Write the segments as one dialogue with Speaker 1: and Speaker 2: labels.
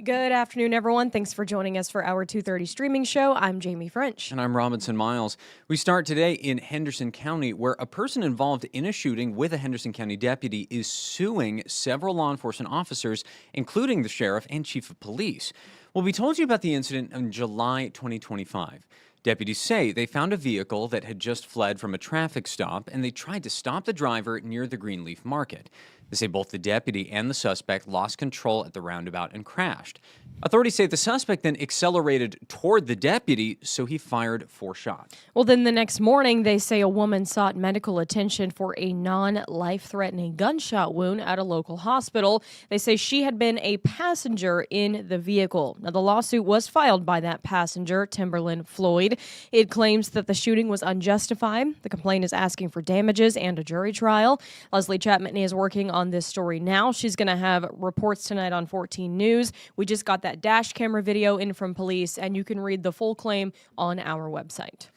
Speaker 1: Good afternoon, everyone. Thanks for joining us for our 2:30 streaming show. I'm Jamie French.
Speaker 2: And I'm Robinson Miles. We start today in Henderson County, where a person involved in a shooting with a Henderson County deputy is suing several law enforcement officers, including the sheriff and chief of police. Well, we told you about the incident in July 2025. Deputies say they found a vehicle that had just fled from a traffic stop, and they tried to stop the driver near the Greenleaf Market. They say both the deputy and the suspect lost control at the roundabout and crashed. Authorities say the suspect then accelerated toward the deputy, so he fired 4 shots.
Speaker 1: Well, then the next morning, they say a woman sought medical attention for a non-life-threatening gunshot wound at a local hospital. They say she had been a passenger in the vehicle. Now, the lawsuit was filed by that passenger, Timberland Floyd. It claims that the shooting was unjustified. The complaint is asking for damages and a jury trial. Leslie Chapman is working on this story now. She's going to have reports tonight on 14 News. We just got that dash camera video in from police, and you can read the full claim on our website.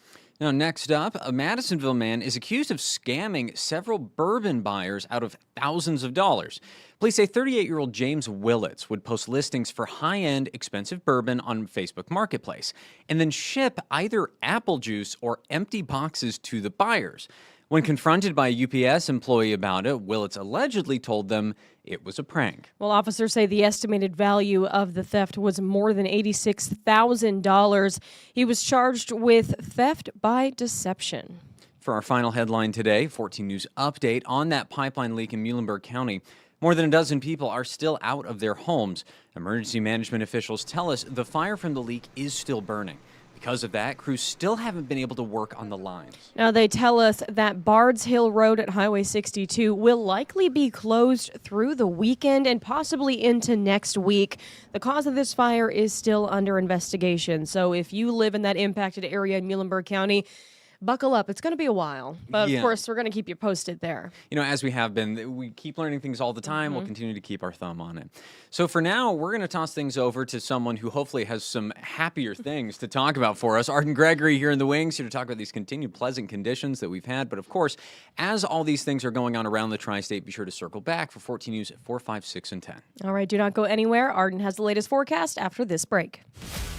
Speaker 2: Now, next up, a Madisonville man is accused of scamming several bourbon buyers out of thousands of dollars. Police say 38-year-old James Willits would post listings for high-end, expensive bourbon on Facebook Marketplace and then ship either apple juice or empty boxes to the buyers. When confronted by a UPS employee about it, Willits allegedly told them it was a prank.
Speaker 1: Well, officers say the estimated value of the theft was more than $86,000. He was charged with theft by deception.
Speaker 2: For our final headline today, 14 News update on that pipeline leak in Muhlenberg County. More than a dozen people are still out of their homes. Emergency management officials tell us the fire from the leak is still burning. Because of that, crews still haven't been able to work on the lines.
Speaker 1: Now, they tell us that Bards Hill Road at Highway 62 will likely be closed through the weekend and possibly into next week. The cause of this fire is still under investigation. So if you live in that impacted area in Muhlenberg County, buckle up. It's going to be a while. But, of course, we're going to keep you posted there.
Speaker 2: You know, as we have been, we keep learning things all the time. We'll continue to keep our thumb on it. So for now, we're going to toss things over to someone who hopefully has some happier things to talk about for us. Arden Gregory here in the wings, here to talk about these continued pleasant conditions that we've had. But, of course, as all these things are going on around the tri-state, be sure to circle back for 14 News at 4, 5, 6, and 10.
Speaker 1: All right, do not go anywhere. Arden has the latest forecast after this break.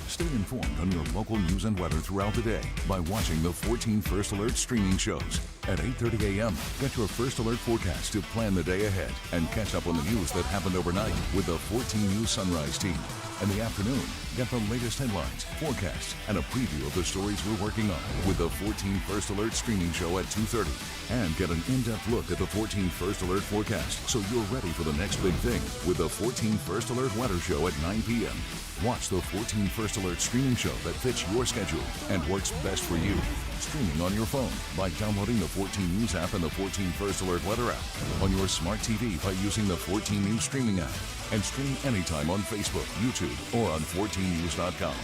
Speaker 3: Stay informed on your local news and weather throughout the day by watching the 14 First Alert streaming shows. At 8:30 a.m., get your First Alert forecast to plan the day ahead and catch up on the news that happened overnight with the 14 News Sunrise team. In the afternoon, get the latest headlines, forecasts, and a preview of the stories we're working on with the 14 First Alert streaming show at 2:30. And get an in-depth look at the 14 First Alert forecast so you're ready for the next big thing with the 14 First Alert weather show at 9 p.m. Watch the 14 First Alert streaming show that fits your schedule and works best for you. Streaming on your phone by downloading the 14 News app and the 14 First Alert weather app. On your smart TV by using the 14 News streaming app. And stream anytime on Facebook, YouTube, or on 14news.com.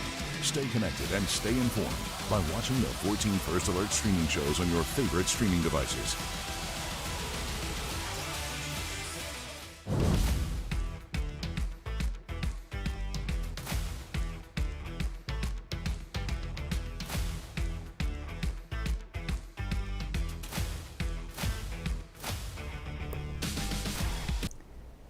Speaker 3: Stay connected and stay informed by watching the 14 First Alert streaming shows on your favorite streaming devices.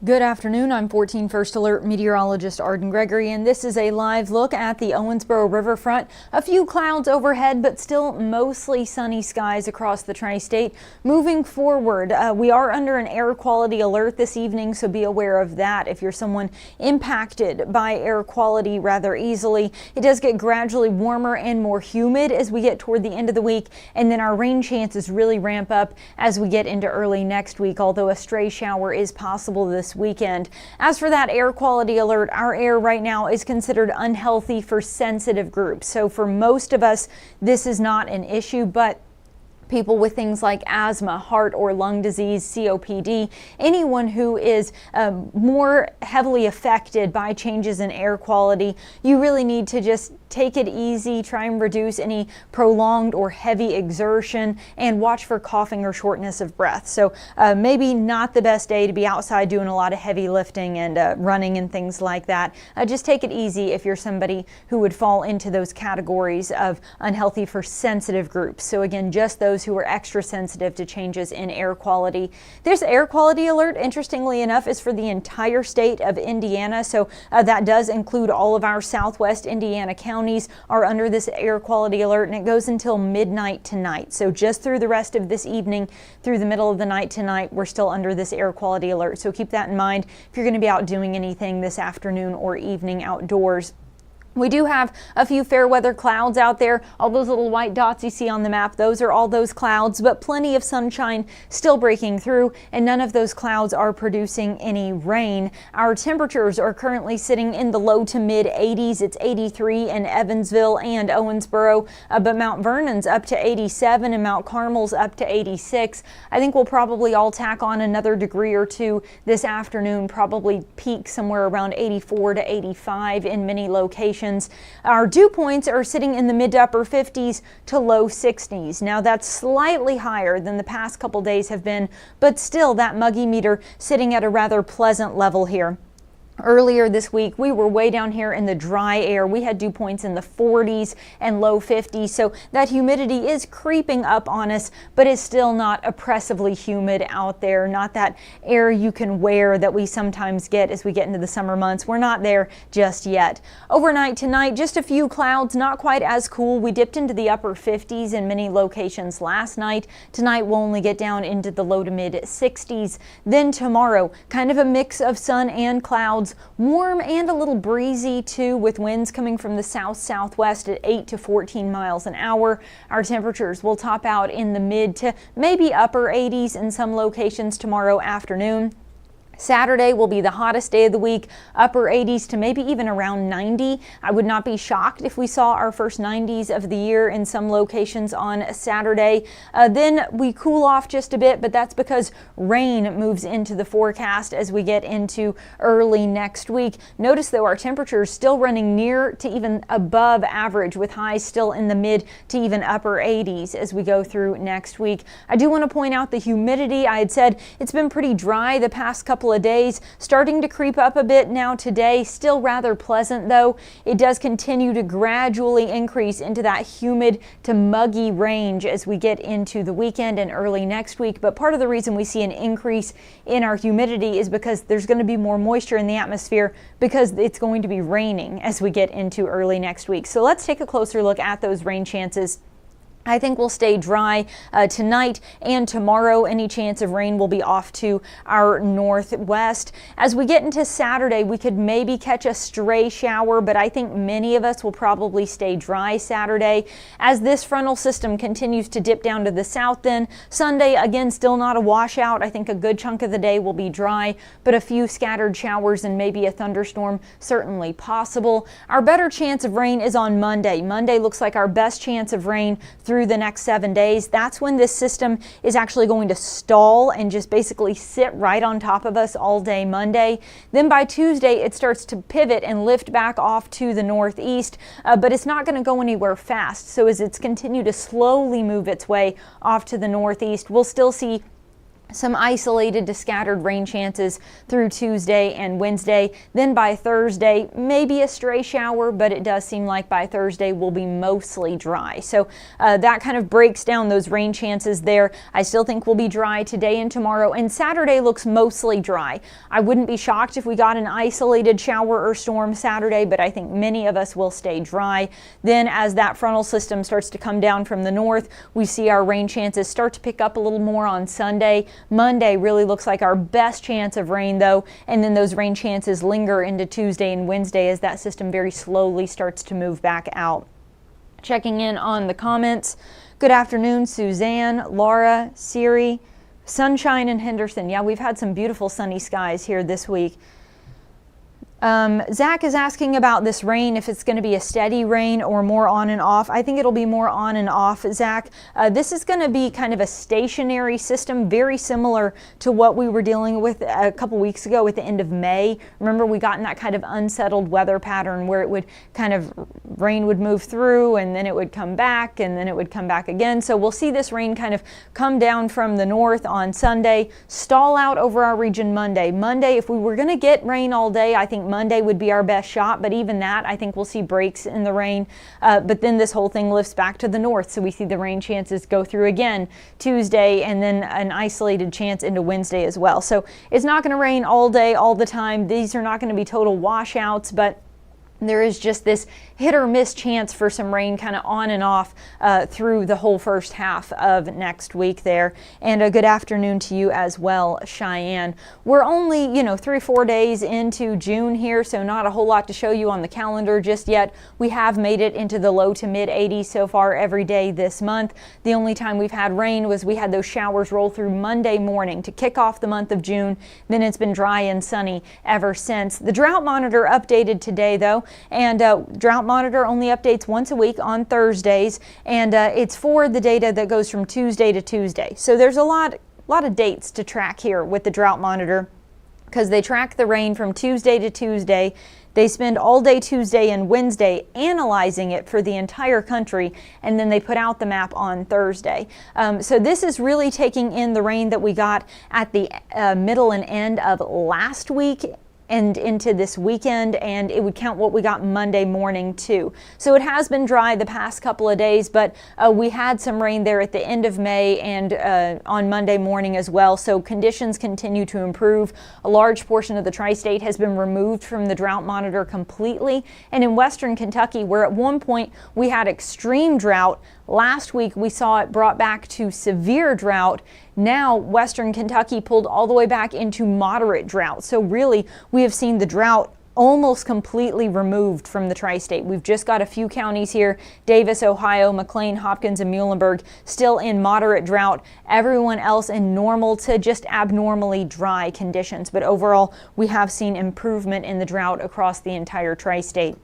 Speaker 4: Good afternoon. I'm 14 First Alert meteorologist Arden Gregory, and this is a live look at the Owensboro riverfront. A few clouds overhead, but still mostly sunny skies across the tri-state. Moving forward, we are under an air quality alert this evening, so be aware of that if you're someone impacted by air quality rather easily. It does get gradually warmer and more humid as we get toward the end of the week, and then our rain chances really ramp up as we get into early next week, although a stray shower is possible this weekend. As for that air quality alert, our air right now is considered unhealthy for sensitive groups. So for most of us, this is not an issue, but people with things like asthma, heart or lung disease, COPD, anyone who is more heavily affected by changes in air quality, you really need to just take it easy, try and reduce any prolonged or heavy exertion, and watch for coughing or shortness of breath. So maybe not the best day to be outside doing a lot of heavy lifting and running and things like that. Just take it easy if you're somebody who would fall into those categories of unhealthy for sensitive groups. So again, just those those who are extra sensitive to changes in air quality. This air quality alert, interestingly enough, is for the entire state of Indiana. So that does include all of our southwest Indiana counties are under this air quality alert, and it goes until midnight tonight. So just through the rest of this evening, through the middle of the night tonight, we're still under this air quality alert. So keep that in mind if you're going to be out doing anything this afternoon or evening outdoors. We do have a few fair weather clouds out there. All those little white dots you see on the map, those are all those clouds, but plenty of sunshine still breaking through, and none of those clouds are producing any rain. Our temperatures are currently sitting in the low to mid 80s. It's 83 in Evansville and Owensboro, but Mount Vernon's up to 87 and Mount Carmel's up to 86. I think we'll probably all tack on another degree or two this afternoon, probably peak somewhere around 84 to 85 in many locations. Our dew points are sitting in the mid to upper 50s to low 60s. Now that's slightly higher than the past couple days have been, but still that muggy meter sitting at a rather pleasant level here. Earlier this week, we were way down here in the dry air. We had dew points in the 40s and low 50s, so that humidity is creeping up on us, but it's still not oppressively humid out there. Not that air you can wear that we sometimes get as we get into the summer months. We're not there just yet. Overnight tonight, just a few clouds, not quite as cool. We dipped into the upper 50s in many locations last night. Tonight, we'll only get down into the low to mid 60s. Then tomorrow, kind of a mix of sun and clouds. Warm and a little breezy too, with winds coming from the south-southwest at 8 to 14 miles an hour. Our temperatures will top out in the mid to maybe upper 80s in some locations tomorrow afternoon. Saturday will be the hottest day of the week, upper 80s to maybe even around 90. I would not be shocked if we saw our first 90s of the year in some locations on Saturday. Then we cool off just a bit, but that's because rain moves into the forecast as we get into early next week. Notice though our temperatures still running near to even above average, with highs still in the mid to even upper 80s as we go through next week. I do want to point out the humidity. I had said it's been pretty dry the past couple of days, starting to creep up a bit now today. Still rather pleasant though. It does continue to gradually increase into that humid to muggy range as we get into the weekend and early next week. But part of the reason we see an increase in our humidity is because there's going to be more moisture in the atmosphere because it's going to be raining as we get into early next week. So let's take a closer look at those rain chances. I think we'll stay dry tonight and tomorrow. Any chance of rain will be off to our northwest. As we get into Saturday, we could maybe catch a stray shower, but I think many of us will probably stay dry Saturday. As this frontal system continues to dip down to the south, then Sunday, again, still not a washout. I think a good chunk of the day will be dry, but a few scattered showers and maybe a thunderstorm certainly possible. Our better chance of rain is on Monday. Monday looks like our best chance of rain through the next 7 days. That's when this system is actually going to stall and just basically sit right on top of us all day Monday. Then by Tuesday, it starts to pivot and lift back off to the northeast, but it's not going to go anywhere fast. So as it's continued to slowly move its way off to the northeast, we'll still see some isolated to scattered rain chances through Tuesday and Wednesday. Then by Thursday, maybe a stray shower, but it does seem like by Thursday will be mostly dry. So that kind of breaks down those rain chances there. I still think we'll be dry today and tomorrow, and Saturday looks mostly dry. I wouldn't be shocked if we got an isolated shower or storm Saturday, but I think many of us will stay dry. Then as that frontal system starts to come down from the north, we see our rain chances start to pick up a little more on Sunday. Monday really looks like our best chance of rain though, and then those rain chances linger into Tuesday and Wednesday as that system very slowly starts to move back out. Checking in on the comments. Good afternoon, Suzanne, Laura, Siri. Sunshine in Henderson. Yeah, we've had some beautiful sunny skies here this week. Zach is asking about this rain, if it's going to be a steady rain or more on and off. I think it'll be more on and off, Zach. This is going to be kind of a stationary system, very similar to what we were dealing with a couple weeks ago at the end of May. Remember, we got in that kind of unsettled weather pattern where it would kind of, rain would move through and then it would come back and then it would come back again. So we'll see this rain kind of come down from the north on Sunday, stall out over our region Monday. Monday, if we were going to get rain all day, I think Monday would be our best shot, but even that, I think we'll see breaks in the rain. But then this whole thing lifts back to the north, so we see the rain chances go through again Tuesday, and then an isolated chance into Wednesday as well. So it's not going to rain all day, all the time. These are not going to be total washouts, but there is just this hit or miss chance for some rain kind of on and off through the whole first half of next week there. And a good afternoon to you as well, Cheyenne. We're only, 3-4 days into June here, so not a whole lot to show you on the calendar just yet. We have made it into the low to mid 80s so far every day this month. The only time we've had rain was we had those showers roll through Monday morning to kick off the month of June. Then it's been dry and sunny ever since. The drought monitor updated today though, and drought monitor only updates once a week on Thursdays, and it's for the data that goes from Tuesday to Tuesday. So there's a lot of dates to track here with the drought monitor, because they track the rain from Tuesday to Tuesday. They spend all day Tuesday and Wednesday analyzing it for the entire country, and then they put out the map on Thursday. So this is really taking in the rain that we got at the middle and end of last week and into this weekend, and it would count what we got Monday morning too. So it has been dry the past couple of days, but we had some rain there at the end of May and on Monday morning as well. So conditions continue to improve. A large portion of the tri-state has been removed from the drought monitor completely. And in western Kentucky, where at one point we had extreme drought, last week we saw it brought back to severe drought. Now western Kentucky pulled all the way back into moderate drought. So really we have seen the drought almost completely removed from the tri-state. We've just got a few counties here, Davis, Ohio, McLean, Hopkins, and Muhlenberg, still in moderate drought. Everyone else in normal to just abnormally dry conditions. But overall, we have seen improvement in the drought across the entire tri-state.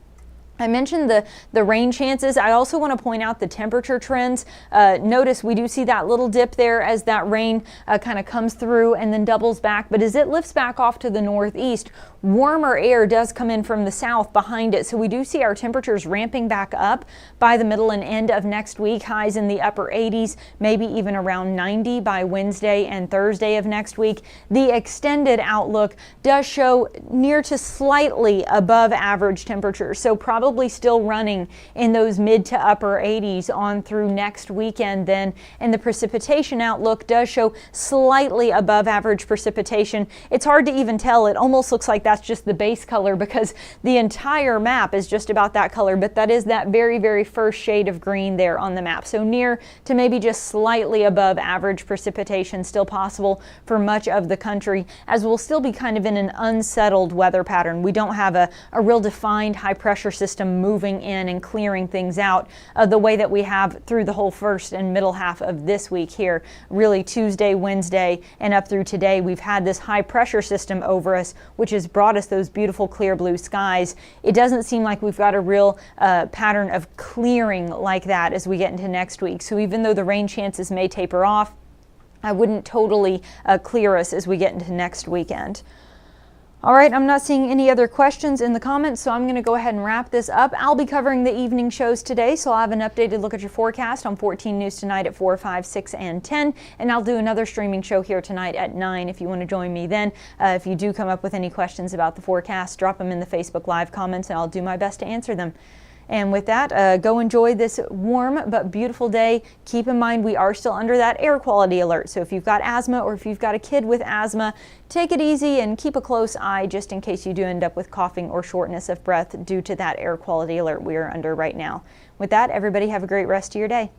Speaker 4: I mentioned the rain chances. I also want to point out the temperature trends. Notice we do see that little dip there as that rain kind of comes through and then doubles back. But as it lifts back off to the northeast, warmer air does come in from the south behind it. So we do see our temperatures ramping back up by the middle and end of next week. Highs in the upper 80s, maybe even around 90 by Wednesday and Thursday of next week. The extended outlook does show near to slightly above average temperatures. So probably still running in those mid to upper 80s on through next weekend then. And the precipitation outlook does show slightly above average precipitation. It's hard to even tell. It almost looks like that's just the base color because the entire map is just about that color, but that is that very, very first shade of green there on the map. So near to maybe just slightly above average precipitation still possible for much of the country, as we'll still be kind of in an unsettled weather pattern. We don't have a real defined high pressure system moving in and clearing things out the way that we have through the whole first and middle half of this week here. Really Tuesday, Wednesday, and up through today, we've had this high pressure system over us, which has brought us those beautiful clear blue skies. It doesn't seem like we've got a real pattern of clearing like that as we get into next week. So even though the rain chances may taper off, I wouldn't totally clear us as we get into next weekend. All right, I'm not seeing any other questions in the comments, so I'm going to go ahead and wrap this up. I'll be covering the evening shows today, so I'll have an updated look at your forecast on 14 News tonight at 4, 5, 6, and 10. And I'll do another streaming show here tonight at 9 if you want to join me then. If you do come up with any questions about the forecast, drop them in the Facebook Live comments, and I'll do my best to answer them. And with that, go enjoy this warm but beautiful day. Keep in mind we are still under that air quality alert. So if you've got asthma or if you've got a kid with asthma, take it easy and keep a close eye just in case you do end up with coughing or shortness of breath due to that air quality alert we are under right now. With that, everybody have a great rest of your day.